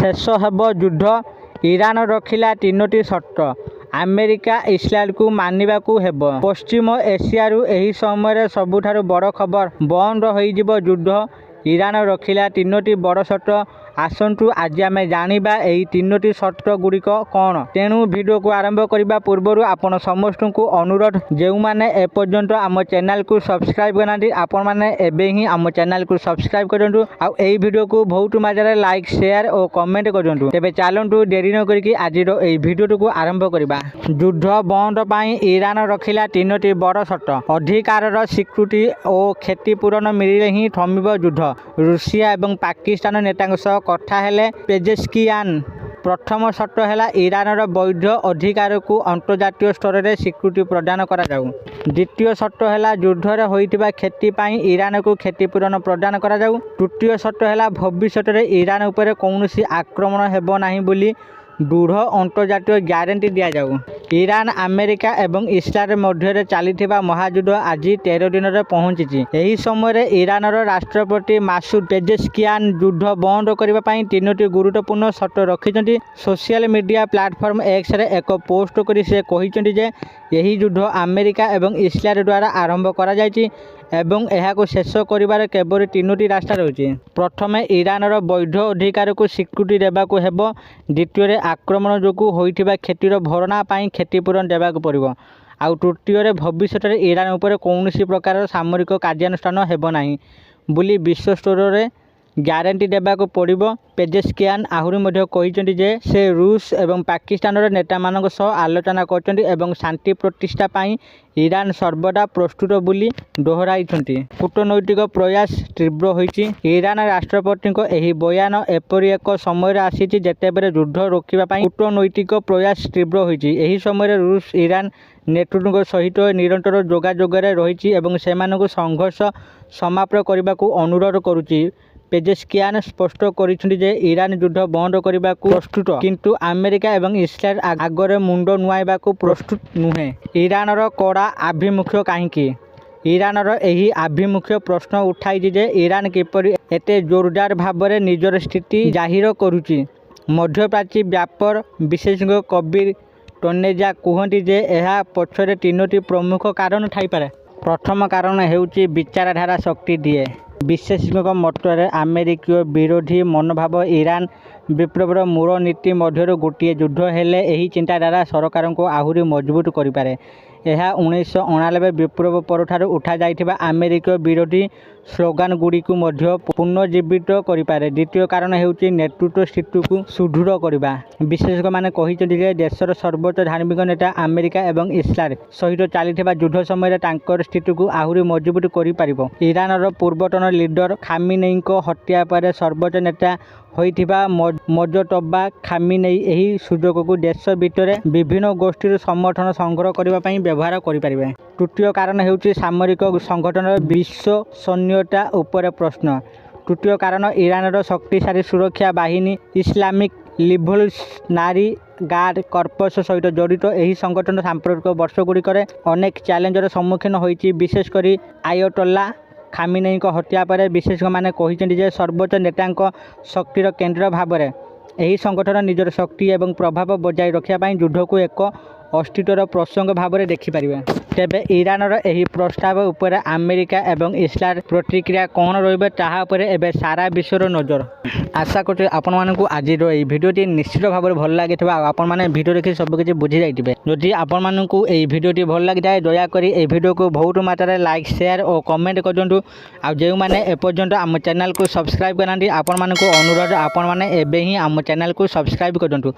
शेष हेब युद्ध ईरान रखिला तीनोटी शर्त अमेरिका इस्राएल को मानिबाकू हेब। पश्चिम एशियारू एही समय सबुठारु बड़ खबर बंद हो युद्ध ईरान रखिला तीनोटी बड़ शर्त। आसंतु आज आम जानिबा एही तीनोटी शर्त गुड़िक कौन। तेणु वीडियो को आरंभ करने पूर्व आपण समस्त को अनुरोध जो मैंने एपर्यंत आम चैनल को सब्सक्राइब करना आपण मैंने एवं ही आम चैनल को सब्सक्राइब करूँ। आउ एही वीडियो को बहुत मात्रा लाइक शेयर और कमेंट करूँ। तेज चलतु डेरी न करके आज वीडियो को आरंभ करवा। युद्ध बंद पाई ईरान रखिला तीनोटी बड़ शर्त। अधिकार स्वीकृति और क्षतिपूरण मिले ही थमिब युद्ध। रूसिया और पाकिस्तान नेता सह कथा हेले पेजेस्कियान। प्रथम शर्त है ईरानर वैध अधिकार को अंतर्जातीय स्तर में स्वीकृति प्रदान करा जाऊ। द्वितीय शर्त है युद्धरे होइतिबा क्षति पाई ईरान को क्षतिपूरण प्रदान करा जाऊ। तृतीय शर्त है भविष्य में ईरान उपर कौनसी आक्रमण हेब नाही बोली दृढ़ अंतर्जातीय ग्यारंटी दि जाऊ। ईरान अमेरिका एवं इस्राएल मध्य चलता महायुद्ध आज 13 दिन में पहुंची। यही समय ईरानर राष्ट्रपति मासूद पेजेस्कियान युद्ध बंद करने तीनोटी गुरुत्वपूर्ण शर्त रखिंट। सोशल मीडिया प्लेटफॉर्म एक्स रे एक पोस्ट कर से कहते जे यही युद्ध अमेरिका एवं इस्राएल द्वारा आरंभ करा जायछि एवं यह शेष कर केवल तीनोटी रास्ता रही। प्रथम ईरानर वैध अधिकार को स्वीकृति देवाक हेब। द्वितीय आक्रमण जो होइथिबा क्षतिर भरणा पाई क्षतिपूरण देवाक पड़िबो। आउ तृतीय भविष्य में ईरान उपर कौनसी प्रकार सामरिक कार्यानुष्ठान हेब नाही बोली विश्व स्तर में ग्यारंटी देवाक पड़िबो। पेजेस्कियान आहुरी मध्य कहिसेंति जे से रूस एवं पाकिस्तान नेता मानक सह आलोचना करछन्ति एवं शांति प्रतिष्ठा पाई ईरान सर्वदा प्रस्तुत बोली दोहराइछन्ति। कूटनैतिक प्रयास तीव्र होइछि। ईरान राष्ट्रपति एही बयान एपरि एक समय आसीछि जेतेबेले युद्ध रोकिबा पाई कूटनैतिक प्रयास तीव्र होइछि। एही समय रूस ईरान नेतृत्व सहित निरंतर जोगाजोगरे रहिछि एवं सेमानकु संघर्ष समाप्त करबाकू अनुरोध करुछि। पेजेस्कियान स्पष्ट करिसेंति जे ईरान युद्ध बंद करने को प्रस्तुत किंतु अमेरिका एवं इस्राएल आगरे मुंड नुआइबा को प्रस्तुत नुहे। ईरानर कड़ा आभिमुख्य कहीं। ईरानर एही आभिमुख्य प्रश्न उठाई जे ईरान किपरि एते जोरदार भाव में निजर स्थिति जाहिर करुछि। मध्यप्राच्य व्यापार विशेषज्ञ कबीर टनेजा कहते जे यह पछरे तीनोटी प्रमुख कारण थाइपारे। प्रथम कारण हेउछि विचारधारा शक्ति दिए। विशेषज्ञ मतरे आमेरिकीय विरोधी मनोभाव ईरान विप्लवर मूल नीति मध्य गोटे युद्ध हेले एही चिंताधारा सरकार को आहुरी मजबूत करिपारे। यह 1989 विप्लव पर उठा जाइथिबा आमेरिकीय विरोधी स्लोगान गुड़ी को मध्य पुनर्जीवित करिपारे। द्वितीय कारण हेउछि नेतृत्व स्थिति को सुदृढ़ करबा। विशेषज्ञ माने कहिसेंति जे देशर सर्वोच्च धार्मिक नेता अमेरिका एवं इस्राएल सहित चलता युद्ध समय तांकर स्थिति को आहुरी मजबूत करि पारिबो। ईरानर पूर्वतन लीडर खामिनेई को हत्या पर सर्वोच्च नेता होइथिबा मजतबा खामिनेई एही सुजोग को देश भितर विभिन्न गोष्ठी समर्थन संग्रह करबा पई व्यवहार करि पारिबे। तृतीय कारण हेउछि सामरिक संगठन विश्वसनीयता उपर प्रश्न। तृतीय कारण ईरानर शक्तिशाली सुरक्षा बाहिनी इस्लामिक रिवोल्यूशनरी गार्ड कर्पस सहित जड़ित यही संगठन सांप्रतिक वर्षगुड़िक अनेक चैलेंजर सम्मुखीन होइछि। विशेषकर आयतोल्ला खामिनेई को हत्या पर विशेषज्ञ माने कहिसेंति जे सर्वोच्च नेता शक्तिर केंद्र भाव में यही संगठन निजर शक्ति एवं प्रभाव बजाय रखा युद्ध को एक अस्तित्वर प्रसंग भाव में देखिपारे। तेबे ईरानर एही प्रस्ताव उपर अमेरिका एवं इस्राएल प्रतिक्रिया कौन रहिबे ताहा उपरे एबे सारा विश्वर नजर। आशा करते आपण मानकु आज ये भिडियोटी निश्चित भाव में भल लगी आपण मैंने भिडियो देखि सबकिछि बुझी जाइथिबे। जदि आपण मानकु एही भिडियोटी भल लगी जाए दया करी एही भिडियो को बहुत मात्रा लाइक शेयर और कमेंट करजंतु। आ जे माने एपर्यंत आम चैनल को सब्सक्राइब करनांती आपण मानकु अनुरोध आपण माने एबे ही आम चैनल को सब्सक्राइब करजंतु।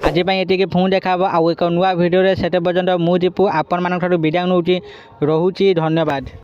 आज पई एतिके फोन देखाबो आ एक नुवा भिडियो रे सेते पर्यंत मु दीपू आपण मानक विदाय नउची रहुची। धन्यवाद।